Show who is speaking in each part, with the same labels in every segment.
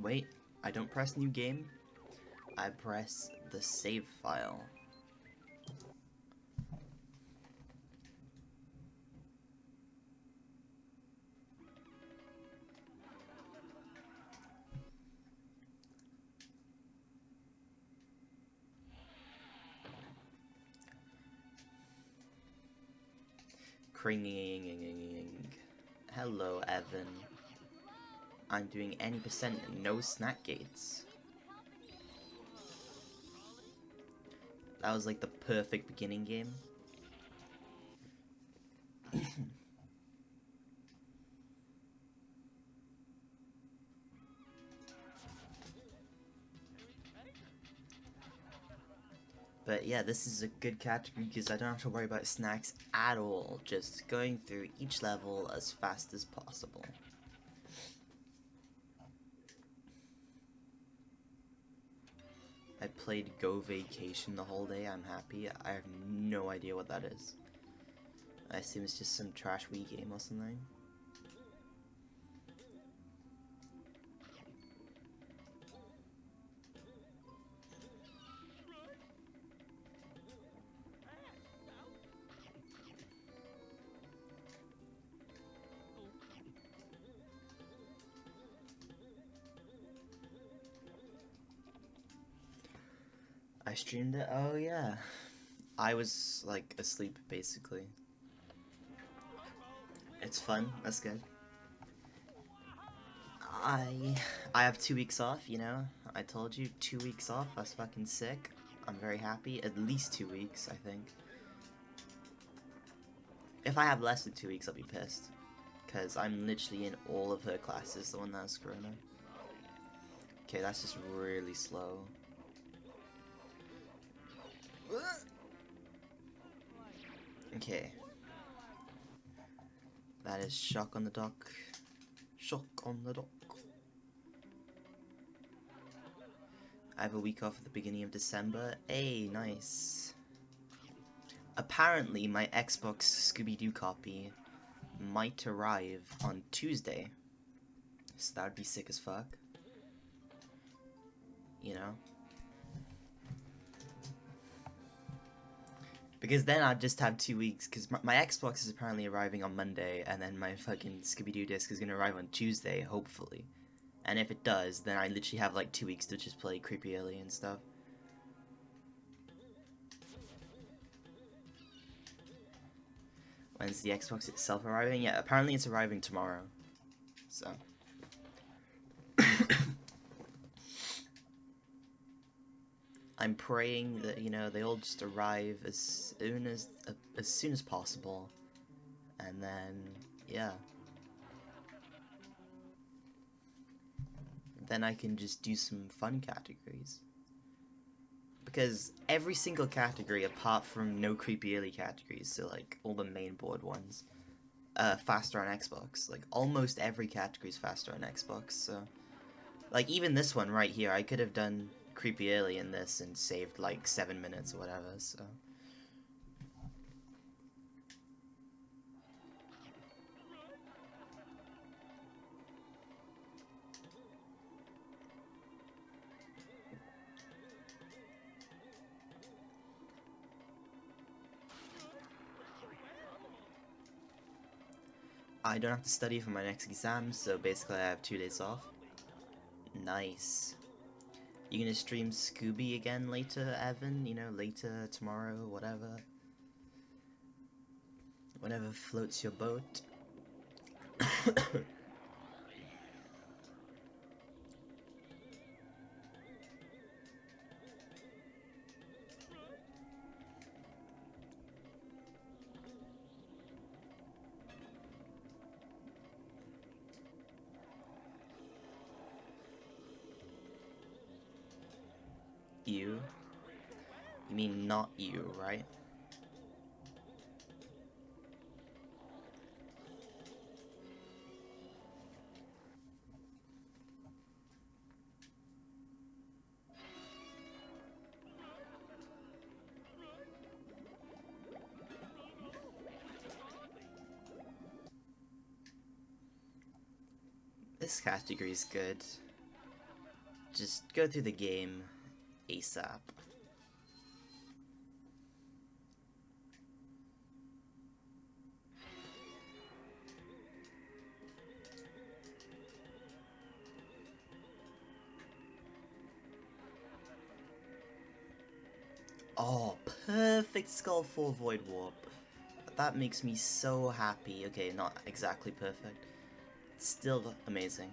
Speaker 1: Wait, I don't press new game. I press the save file. Cringing. Hello, Evan. I'm doing any percent no snack gates. That was like the perfect beginning game. But yeah, this is a good category because I don't have to worry about snacks at all. Just going through each level as fast as possible. I played Go Vacation the whole day. I'm happy. I have no idea what that is. I assume it's just some trash Wii game or something. I streamed it? Oh yeah. I was like asleep basically. It's fun, that's good. I have 2 weeks off, you know? I told you, 2 weeks off, that's fucking sick. I'm very happy. At least 2 weeks, I think. If I have less than 2 weeks, I'll be pissed. Because I'm literally in all of her classes, the one that has Corona. Okay, that's just really slow. Okay. That is Shock on the Dock. Shock on the Dock. I have a week off at the beginning of December. Hey, nice. Apparently, my Xbox Scooby-Doo copy might arrive on Tuesday. So that would be sick as fuck. You know? Because then I'd just have 2 weeks, because my Xbox is apparently arriving on Monday, and then my fucking Scooby-Doo disc is going to arrive on Tuesday, hopefully. And if it does, then I literally have like 2 weeks to just play Creepy Alien and stuff. When's the Xbox itself arriving? Yeah, apparently it's arriving tomorrow. So. I'm praying that, you know, they all just arrive as soon as possible. And then, yeah. Then I can just do some fun categories. Because every single category, apart from no creepy early categories, so like all the main board ones, faster on Xbox. Like almost every category is faster on Xbox, so like even this one right here, I could have done creepy early in this and saved like 7 minutes or whatever, so. I don't have to study for my next exam, so basically I have 2 days off. Nice. You gonna stream Scooby again later, Evan? You know, later, tomorrow, whatever. Whatever floats your boat. You? You mean not you, right? This category is good. just go through the game ASAP. Oh, perfect Skull 4 Void Warp. That makes me so happy. Okay, not exactly perfect. Still amazing.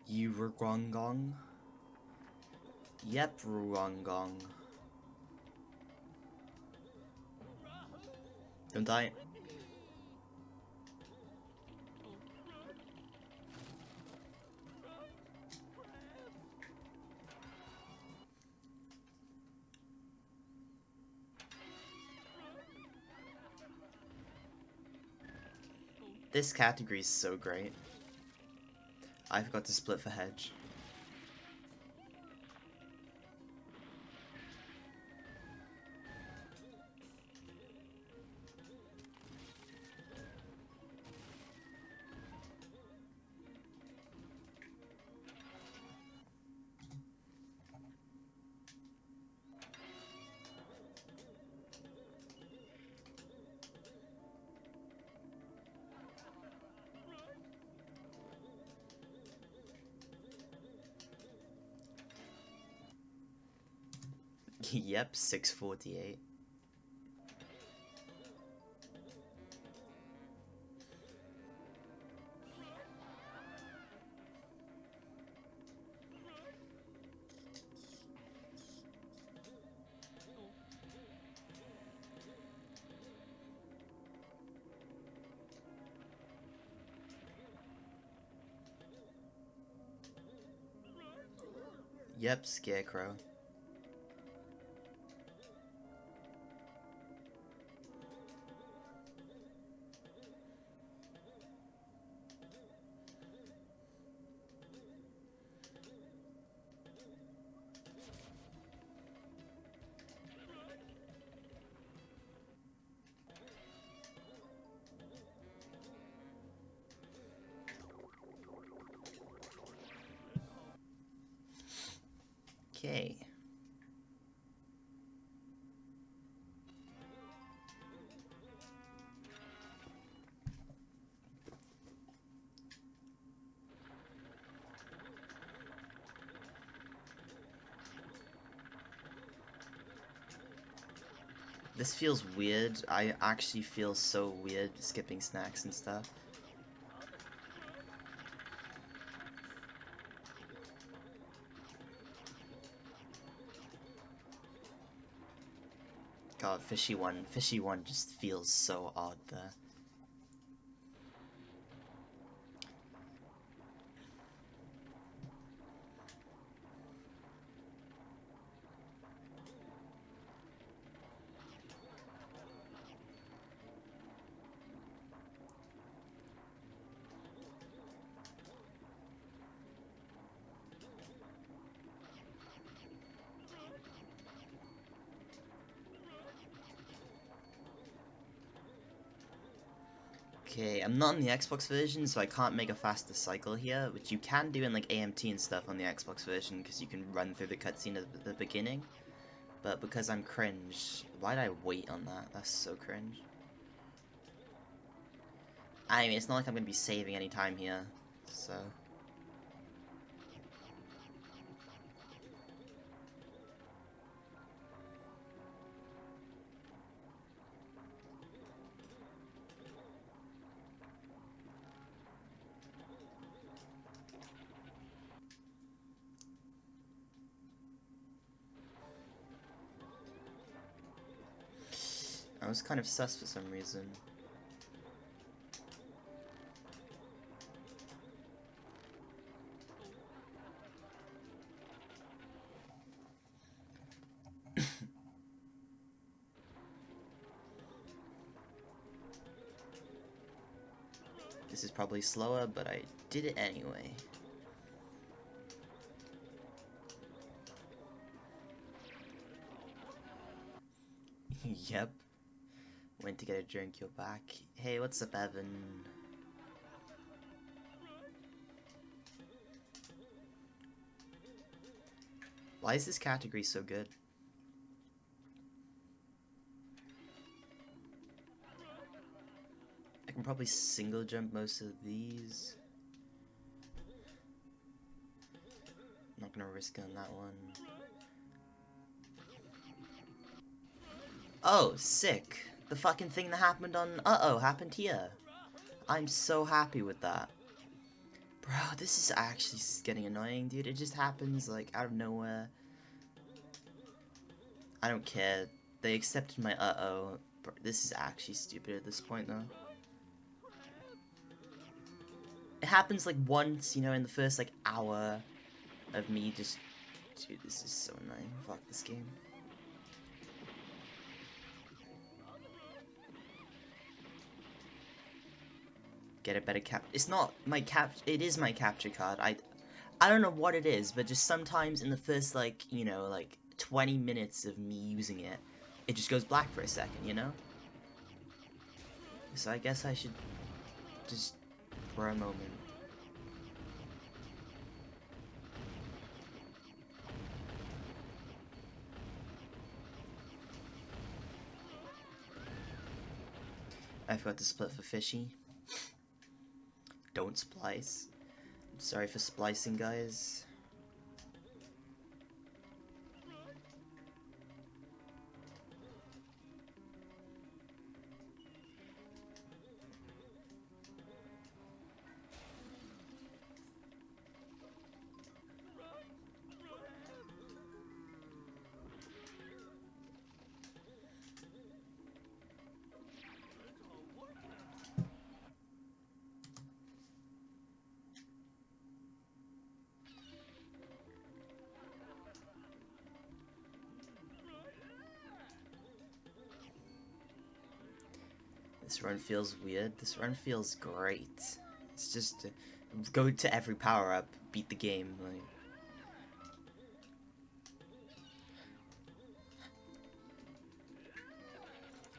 Speaker 1: You Rugongong? Yep, Rugongong. Don't die. This category is so great. I forgot to split for hedge. Yep, 648. Yep, Scarecrow. Okay. This feels weird. I actually feel so weird skipping snacks and stuff. God, Fishy one just feels so odd there. Okay, I'm not in the Xbox version, so I can't make a faster cycle here, which you can do in like AMT and stuff on the Xbox version, because you can run through the cutscene at the beginning. But because I'm cringe, why did I wait on that? That's so cringe. I mean, it's not like I'm going to be saving any time here, so... I was kind of sus for some reason. This is probably slower, but I did it anyway. Yep. Went to get a drink, you're back. Hey, what's up, Evan? Why is this category so good? I can probably single jump most of these. I'm not gonna risk on that one. Oh, sick. The fucking thing that happened on Uh-oh happened here. I'm so happy with that. Bro, this is actually getting annoying, dude. It just happens, like, out of nowhere. I don't care. They accepted my uh-oh. This is actually stupid at this point, though. It happens, like, once, you know, in the first, like, hour of me just... Dude, this is so annoying. Fuck this game. Get a better cap. It's not my cap. It is my capture card. I don't know what it is, but just sometimes in the first, like, you know, like 20 minutes of me using it, it just goes black for a second, you know? So I guess I should just, for a moment. I forgot to split for Fishy. Don't splice. I'm sorry for splicing, guys. This run feels weird. This run feels great. It's just go to every power up, beat the game.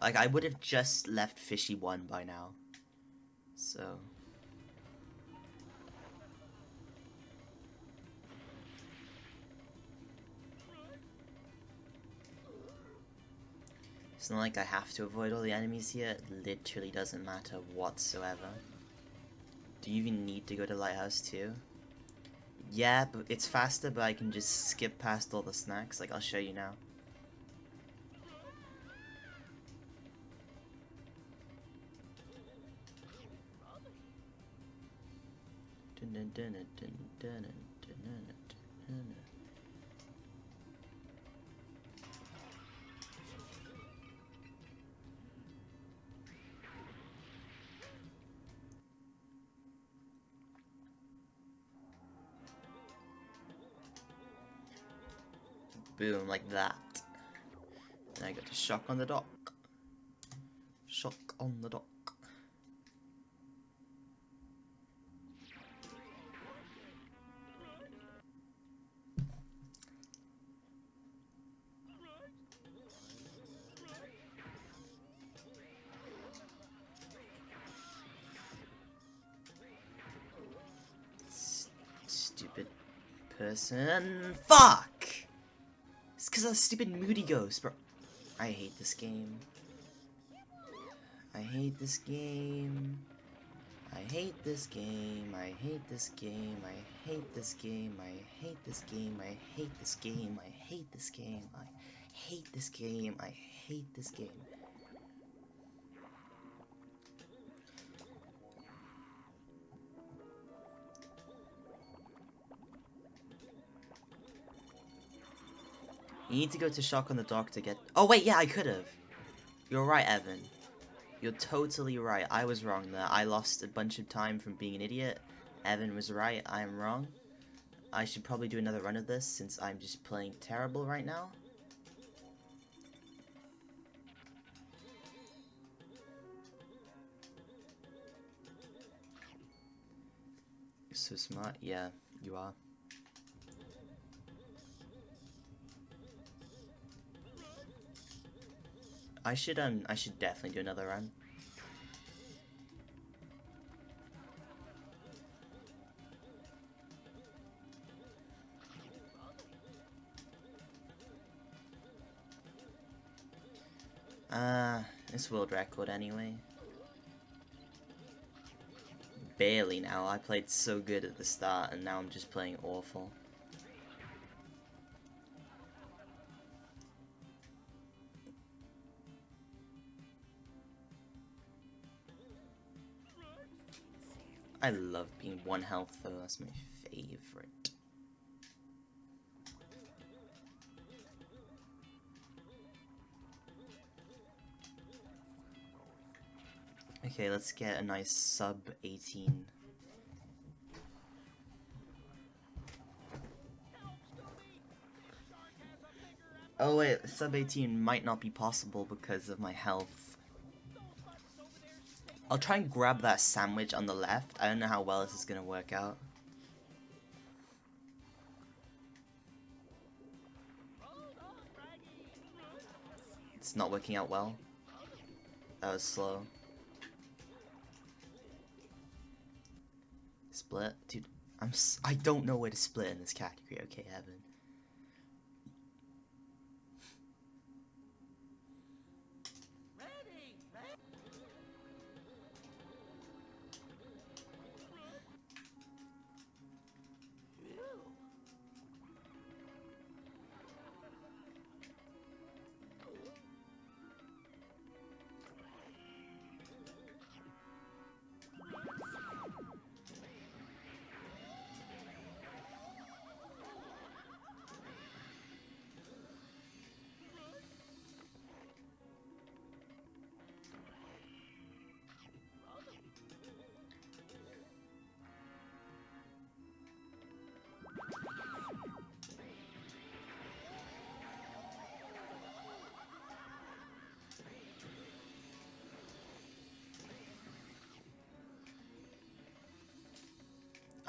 Speaker 1: Like I would have just left Fishy 1 by now. So it's not like I have to avoid all the enemies here. It literally doesn't matter whatsoever. Do you even need to go to Lighthouse too? Yeah, but it's faster, but I can just skip past all the snacks. Like, I'll show you now. Boom, like that. And I got to shock on the dock. Shock on the dock. Stupid person. Fuck! It's because of the stupid moody ghost, bro. I hate this game. I hate this game. I hate this game. I hate this game. I hate this game. I hate this game. I hate this game. I hate this game. I hate this game. I hate this game. You need to go to Shock on the Dock to get... Oh wait, yeah, I could have. You're right, Evan. You're totally right. I was wrong there. I lost a bunch of time from being an idiot. Evan was right. I am wrong. I should probably do another run of this since I'm just playing terrible right now. You're so smart. Yeah, you are. I should definitely do another run. It's world record anyway. Barely now. I played so good at the start and now I'm just playing awful. I love being 1 health though, that's my favorite. Okay, let's get a nice sub 18. Oh wait, sub 18 might not be possible because of my health. I'll try and grab that sandwich on the left. I don't know how well this is gonna work out. It's not working out well. That was slow. Split? Dude, I don't know where to split in this category. Okay, Evan.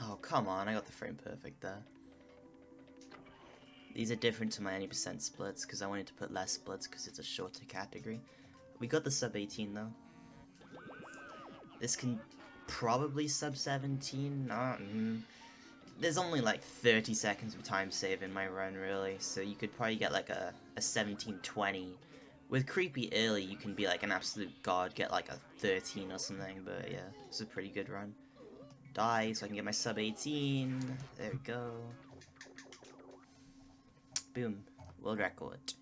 Speaker 1: Oh, come on, I got the frame perfect there. These are different to my any percent splits because I wanted to put less splits because it's a shorter category. We got the sub 18 though. This can probably sub 17. There's only like 30 seconds of time save in my run really, so you could probably get like a 17-20. With creepy early, you can be like an absolute god, get like a 13 or something, but yeah, it's a pretty good run. Die so I can get my sub 18. There we go. Boom. World record.